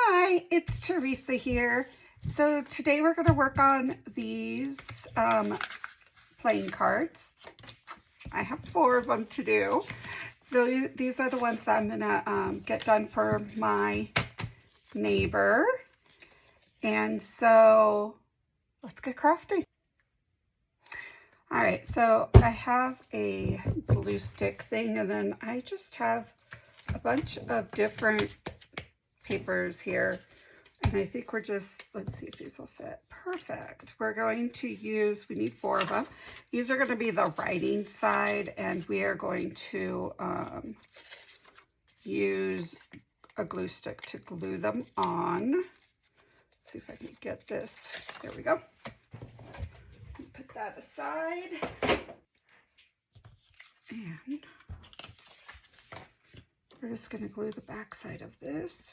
Hi, it's Teresa here. So today we're going to work on these playing cards. I have 4 of them to do. These are the ones that I'm going to get done for my neighbor. And so let's get crafting. All right, so I have a glue stick thing, and then I just have a bunch of different papers here. And I think we're just, let's see if these will fit. Perfect. We're going to use, we need 4 of them. These are going to be the writing side, and we are going to use a glue stick to glue them on. Let's see if I can get this. There we go. Put that aside. And we're just going to glue the back side of this.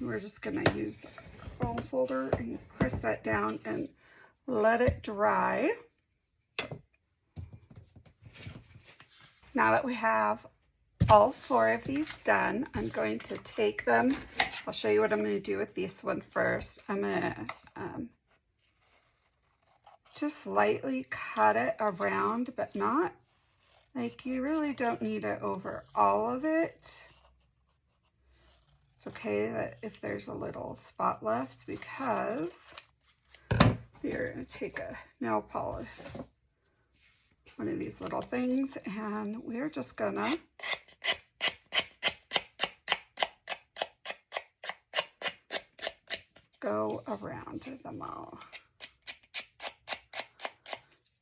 We're just going to use a foam folder and press that down and let it dry. Now that we have all 4 of these done, I'm going to take them. I'll show you what I'm going to do with this one first. I'm going to just lightly cut it around, but not like, you really don't need it over all of it. It's okay that if there's a little spot left, because we're going to take a nail polish, one of these little things, and we're just gonna go around them all.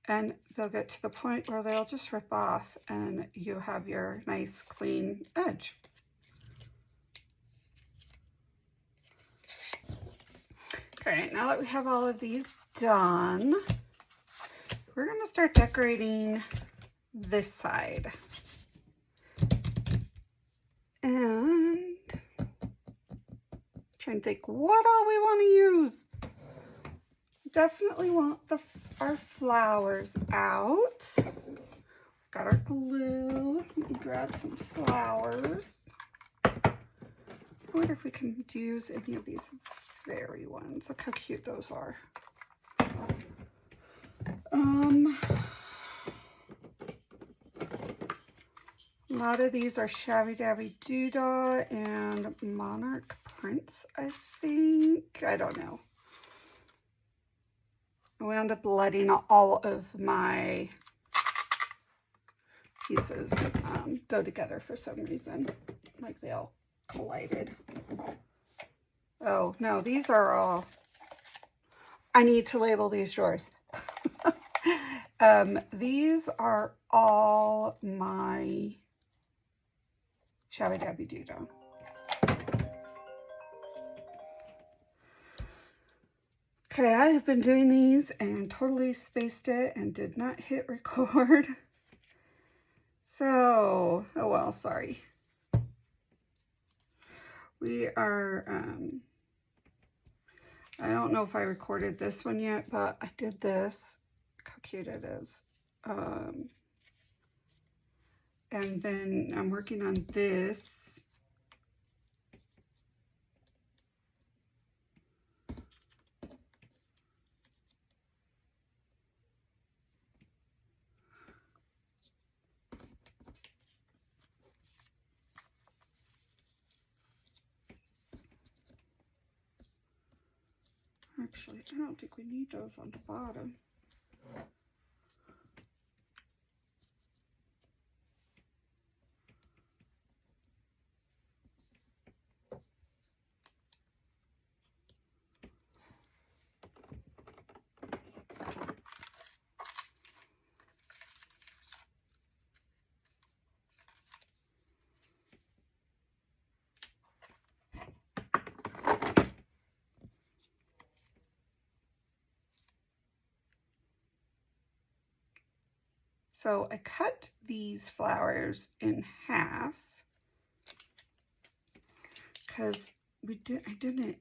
And they'll get to the point where they'll just rip off and you have your nice clean edge. Okay, now that we have all of these done, we're going to start decorating this side. And I'm trying to think what all we want to use. Definitely want our flowers out. Got our glue. Let me grab some flowers. I wonder if we can use any of these fairy ones. Look how cute those are. A lot of these are Shabby Dabby Doodah and Monarch Prince, I think. I don't know. I wound up letting all of my pieces go together for some reason. Like they all collided. Oh, no, these are all, I need to label these drawers. These are all my Shabby Dabby Doodah. Okay, I have been doing these and totally spaced it and did not hit record. So, oh well, sorry. We are, I don't know if I recorded this one yet, but I did this. Look how cute it is. And then I'm working on this. Actually, I don't think we need those on the bottom. So I cut these flowers in half because I didn't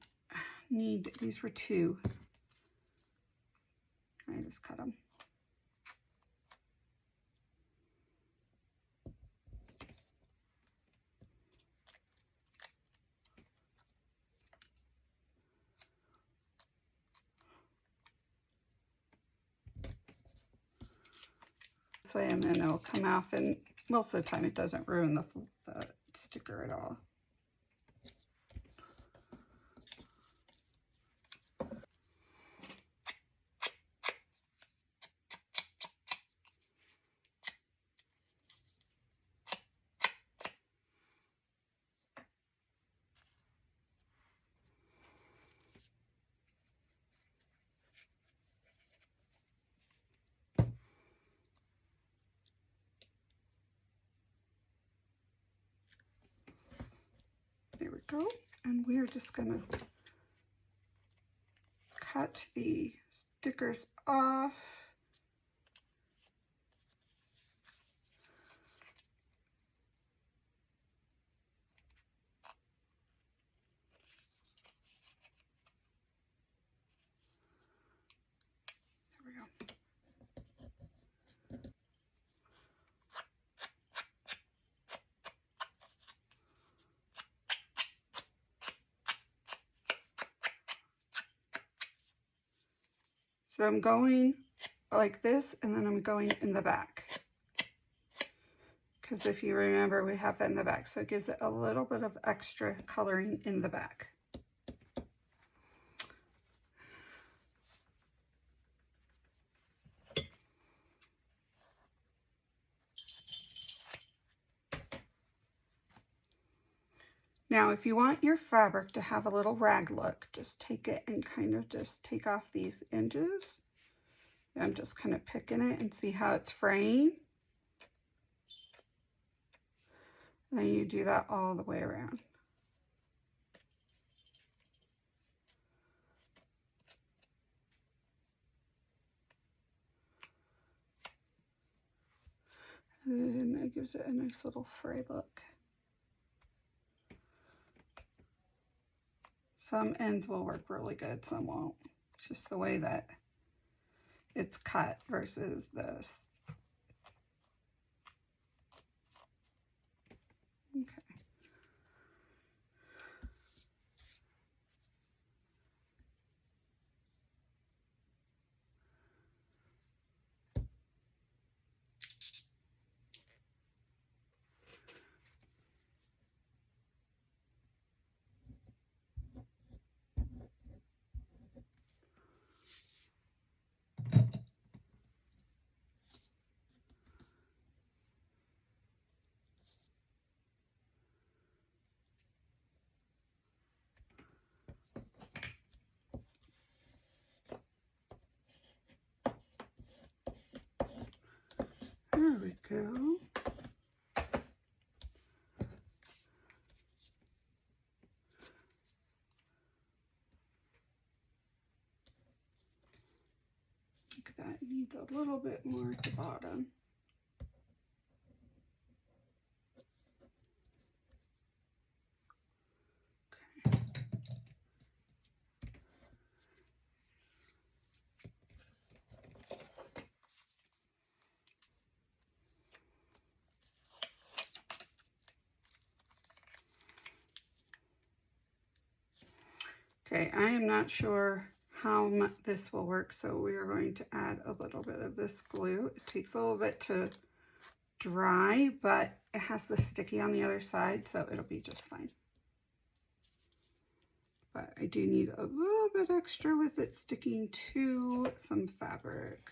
need, these were 2. I just cut them. This way, and then it'll come off, and most of the time it doesn't ruin the sticker at all. There we go. And we're just gonna cut the stickers off. There we go. So I'm going like this, and then I'm going in the back. Because if you remember, we have that in the back, so it gives it a little bit of extra coloring in the back. Now, if you want your fabric to have a little rag look, just take it and kind of just take off these edges. I'm just kind of picking it and see how it's fraying. And then you do that all the way around. And it gives it a nice little fray look. Some ends will work really good, some won't. It's just the way that it's cut versus this. Okay. There we go. That needs a little bit more at the bottom. Okay, I am not sure how much this will work, so we are going to add a little bit of this glue. It takes a little bit to dry, but it has the sticky on the other side, so it'll be just fine. But I do need a little bit extra with it sticking to some fabric.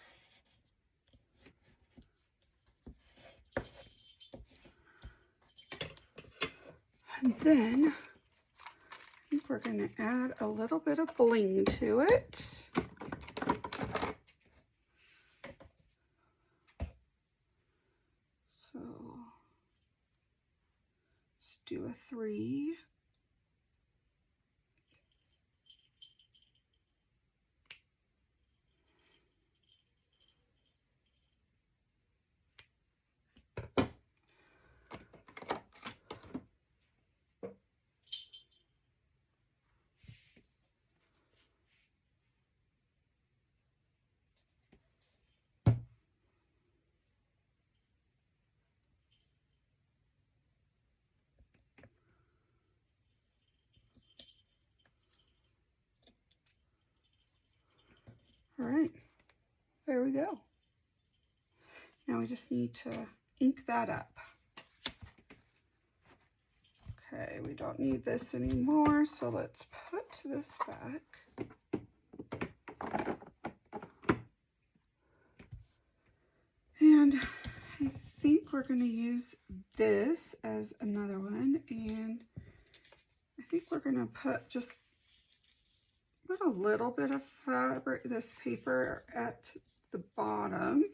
And then I think we're going to add a little bit of bling to it. So let's do a 3. . we go. Now we just need to ink that up. Okay, we don't need this anymore, so let's put this back. And I think we're going to use this as another one, and I think we're going to put just a little bit of fabric, this paper at the bottom.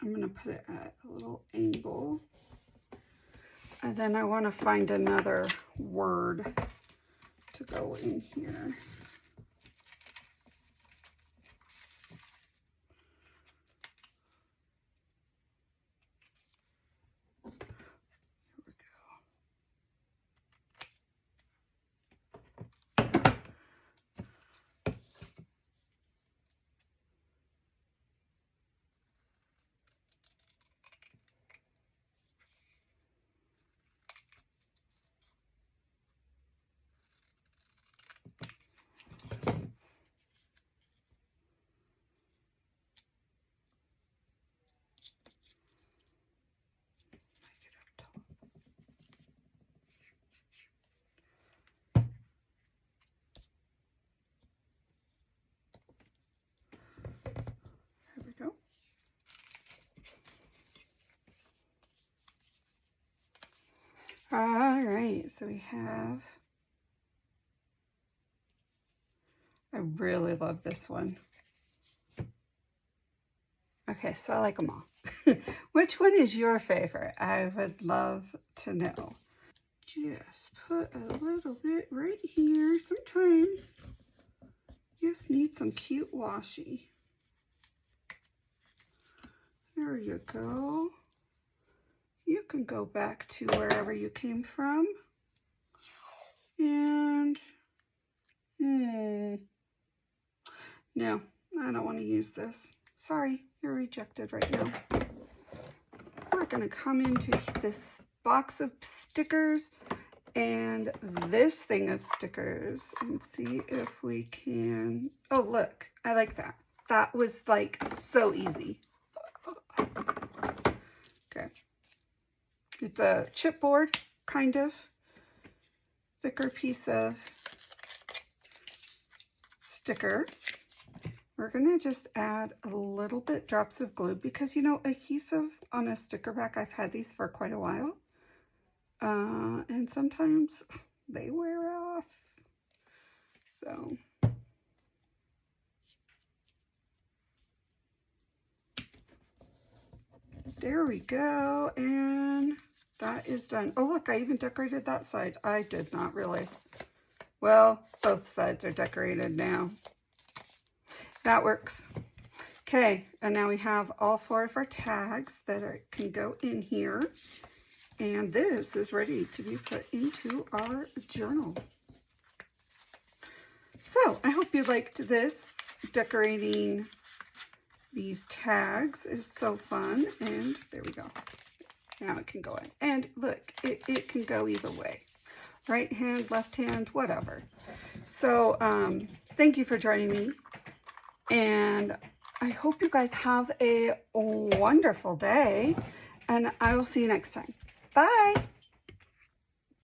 I'm going to put it at a little angle. And then I want to find another word to go in here. All right, so we have, I really love this one. Okay, so I like them all. Which one is your favorite? I would love to know. Just put a little bit right here. Sometimes you just need some cute washi. There you go. You can go back to wherever you came from. And, no, I don't want to use this. Sorry, you're rejected right now. We're going to come into this box of stickers and this thing of stickers and see if we can, oh look, I like that. That was like so easy. Okay. It's a chipboard, kind of thicker piece of sticker. We're gonna just add a little bit drops of glue because, you know, adhesive on a sticker back, I've had these for quite a while. And sometimes they wear off. So. There we go, and that is done. Oh, look, I even decorated that side. I did not realize. Well, both sides are decorated now. That works. Okay, and now we have all 4 of our tags that can go in here. And this is ready to be put into our journal. So, I hope you liked this. Decorating these tags is so fun, and there we go. Now it can go in. And look, it can go either way. Right hand, left hand, whatever. So, thank you for joining me. And I hope you guys have a wonderful day. And I will see you next time. Bye!